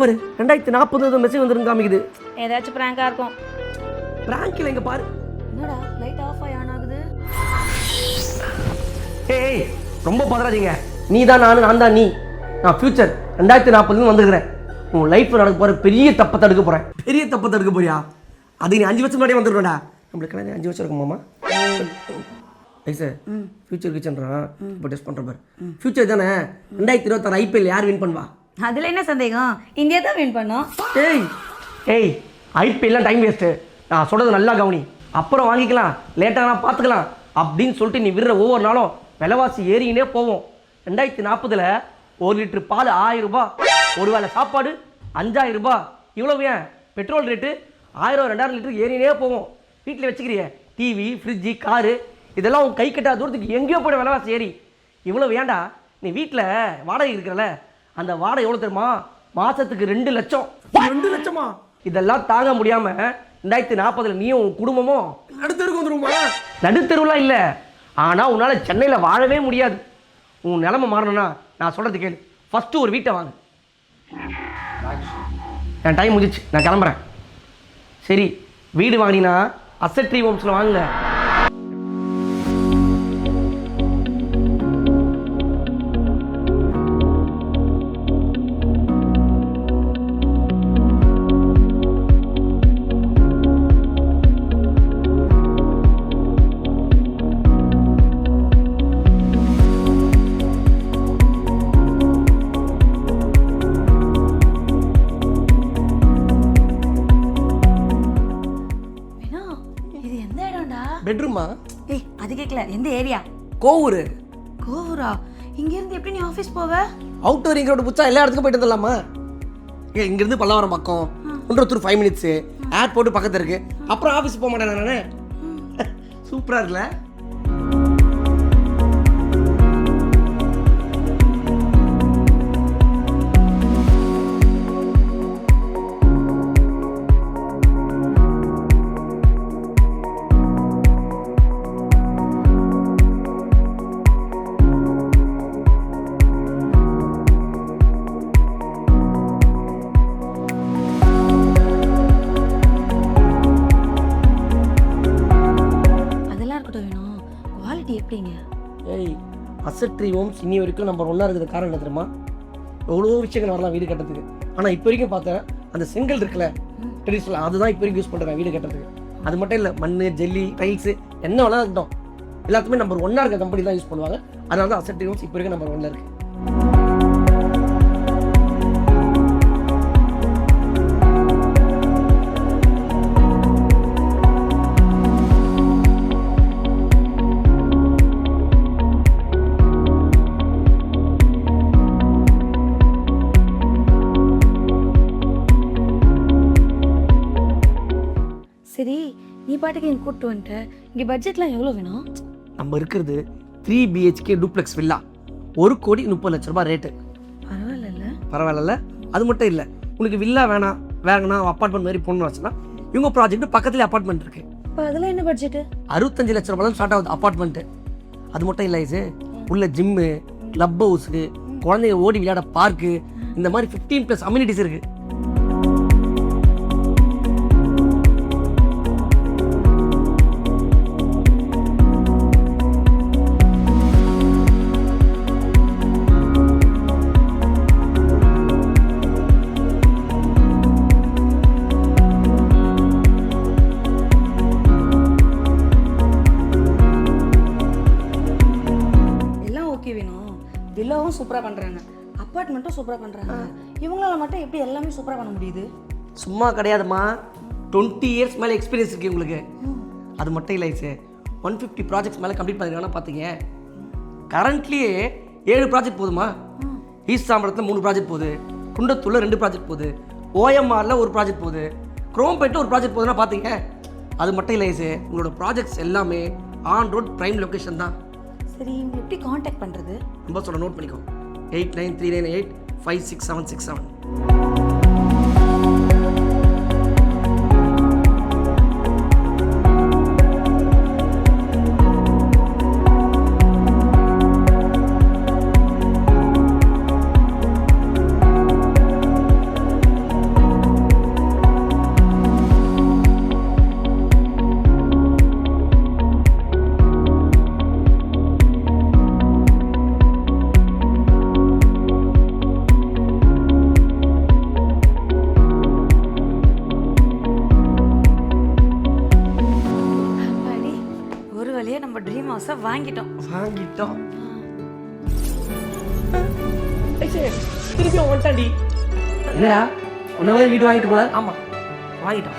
பாரு 2040 மெசேஜ் வந்துருந்து காமிக்குது. ஏதாச்சும் பிராங்கா இருக்கும். பிராங்க்ல இங்க பாரு. என்னடா லைட் ஆஃப் ஆன் ஆகுது? ஏய் ரொம்ப பதறாதீங்க. நீ தான் நான் தான் நீ. நான் ஃபியூச்சர் 2040 வந்துருக்கிறேன். உன் லைஃப்ல நடக்க போற பெரிய தப்பை தடுக்க போறேன். பெரிய தப்பை தடுக்க போறியா? அது நீ 5 வருஷம் முன்னாடியே வந்துடுவேடா. நம்மளுக்கு 5 வருஷம் இருக்கும் மாமா. சார் ஃபியூச்சர் கிச்சன்றான். இப்போ டெஸ்ட் பண்ணுற பாரு. ஃபியூச்சர் தானே 2026 IPL யார் வின் பண்ணுவா? அதில் என்ன சந்தேகம்? இந்தியா தான் வின் பண்ணோம். ஏய் IPLலாம் டைம் வேஸ்ட்டு. நான் சொல்கிறது நல்லா கவனி. அப்புறம் வாங்கிக்கலாம், லேட்டாக பார்த்துக்கலாம் அப்படின்னு சொல்லிட்டு நீ விடுற ஒவ்வொரு நாளும் விலைவாசி ஏறிக்கினே போவோம். 2040 1 லிட்டர் பால் 1000 ரூபாய், ஒரு வேளை சாப்பாடு 5000 ரூபாய். இவ்வளவு ஏன் பெட்ரோல் ரேட்டு 1000 2000 லிட்டருக்கு ஏறினே போவோம். வீட்டில் வச்சுக்கிறிய டிவி, ஃப்ரிட்ஜு, காரு இதெல்லாம் உன் கை கட்டாத தூரத்துக்கு எங்கேயோ போய்ட விலைவாசி ஏறி. இவ்வளோ வேண்டா. நீ வீட்டில் வாடகை இருக்கிறல, அந்த வாடகை எவ்வளோ தெரியுமா? மாதத்துக்கு 2 லட்சம். 2 லட்சமா? இதெல்லாம் தாங்க முடியாமல் 2040 நீயும் உன் குடும்பமும் நடுத்தெருவுக்கு வந்துருமா? நடுத்தெருவுலாம் இல்லை, ஆனால் உன்னால் சென்னையில் வாழவே முடியாது. உன் நிலைமை மாறணும்னா நான் சொல்கிறது கேளு. ஃபஸ்ட்டு ஒரு வீட்டை வாங்க. என் டைம் முடிஞ்சிச்சு, நான் கிளம்புறேன். சரி, வீடு வாங்கினீங்கன்னா அசெட் ட்ரீ ஹோம்ஸில் வாங்குங்க. பெட்ரூமா? ஏய் அது கேட்கல. எந்த ஏரியா? கோவூர். கோவூரா? இங்கேருந்து எப்படி நீ ஆஃபீஸ் போவ? அவுட்டோர் ரிங் ரோடு புச்சா எல்லா இடத்துக்கும் போயிட்டு வந்துடலாமா? இங்கேருந்து பல்லாவரம் பக்கம், குன்றத்தூர் 5 மினிட்ஸு, ஏர்போர்ட்டு பக்கத்தில் இருக்குது. அப்புறம் ஆஃபீஸ் போக மாட்டேன் நானே. சூப்பராக இருக்குல்ல? எப்படிங்க? ஏய் அசெட் ட்ரீ ஹோம்ஸ் இன்னி வரைக்கும் நம்பர் 1 இருக்குது. காரணம் என்ன தெரியுமா? எவ்வளோ விஷயங்கள் வரலாம் வீடு கட்டுறதுக்கு. ஆனால் இப்போ வரைக்கும் பார்த்தேன் அந்த செங்கல் இருக்குல்ல, ட்ரெடிஷ்னல், அதுதான் இப்போ வரைக்கும் யூஸ் பண்ணுறேன் வீடு கட்டுறதுக்கு. அது மட்டும் இல்லை, மண், ஜெல்லி, டைல்ஸு என்ன வேணாலும் இருக்கட்டும், எல்லாத்துக்குமே நம்பர் 1 இருக்க கம்பெனி தான் யூஸ் பண்ணுவாங்க. அதனால தான் அசெட் ட்ரீ ஹோம்ஸ் இப்போ வரைக்கும் நம்பர் 1 இருக்குது. சரி, நீ பாட்டுக்கு எங்க கூப்பிட்டு வந்துட்ட. இங்கே பட்ஜெட்லாம் எவ்வளோ வேணும்? நம்ம இருக்கிறது 3 BHK டூப்ளெக்ஸ் வில்லா, 1,30,00,000 ரேட்டு. பரவாயில்ல. அது மட்டும் இல்லை, உனக்கு வில்லா வேணாம் அப்பார்ட்மெண்ட் மாதிரி பொண்ணு வச்சுன்னா இவங்க ப்ராஜெக்ட் பக்கத்துலேயே அப்பார்ட்மெண்ட் இருக்கு. இப்போ அதெல்லாம் என்ன பட்ஜெட்டு? 65 லட்ச ரூபாய் ஸ்டார்ட் ஆகுது அப்பார்ட்மெண்ட்டு. அது மட்டும் இல்லை, இது உள்ள ஜிம்மு, கிளப் ஹவுஸு, குழந்தைங்க ஓடி விளையாட பார்க்கு, இந்த மாதிரி 15+ அம்யூனிட்டிஸ் இருக்கு. வில்லாவும் சூப்பராக பண்ணுறாங்க, அப்பார்ட்மெண்ட்டும் சூப்பராக பண்ணுறாங்க. இவங்களால மட்டும் எப்படி எல்லாமே சூப்பராக பண்ண முடியுது? சும்மா கிடையாதுமா, 20 இயர்ஸ் மேலே எக்ஸ்பீரியன்ஸ் இருக்குது உங்களுக்கு. அது மட்டும் இல்லை சார், 150 ப்ராஜெக்ட்ஸ் மேலே கம்ப்ளீட் பண்ணிருக்காங்கன்னா பார்த்தீங்க. கரண்ட்லியே 7 ப்ராஜெக்ட் போதுமா? ஈஸ்ட் தாம்பரத்தில் 3 ப்ராஜெக்ட் போகுது, குண்டத்தூரில் 2 ப்ராஜெக்ட் போகுது, OMRல 1 ப்ராஜெக்ட் போகுது, குரோம்பேட்டில் 1 ப்ராஜெக்ட் போகுதுன்னா பார்த்தீங்க. அது மட்டும் இல்லை சார், உங்களோட ப்ராஜெக்ட்ஸ் எல்லாமே ஆன் ரோட் ப்ரைம் லொக்கேஷன் தான். சரி, இவங்க எப்படி காண்டாக்ட் பண்ணுறது? நம்பர் சொல்ல நோட் பண்ணிக்கோ. 8939856767. ஹவுஸை வாங்கிட்டோம். வாங்கிட்டோம். திருப்பி வந்துட்டாண்டி. என்னடா உன்ன வீடு வாங்கிட்டு போல? ஆமா வாங்கிட்டோம்.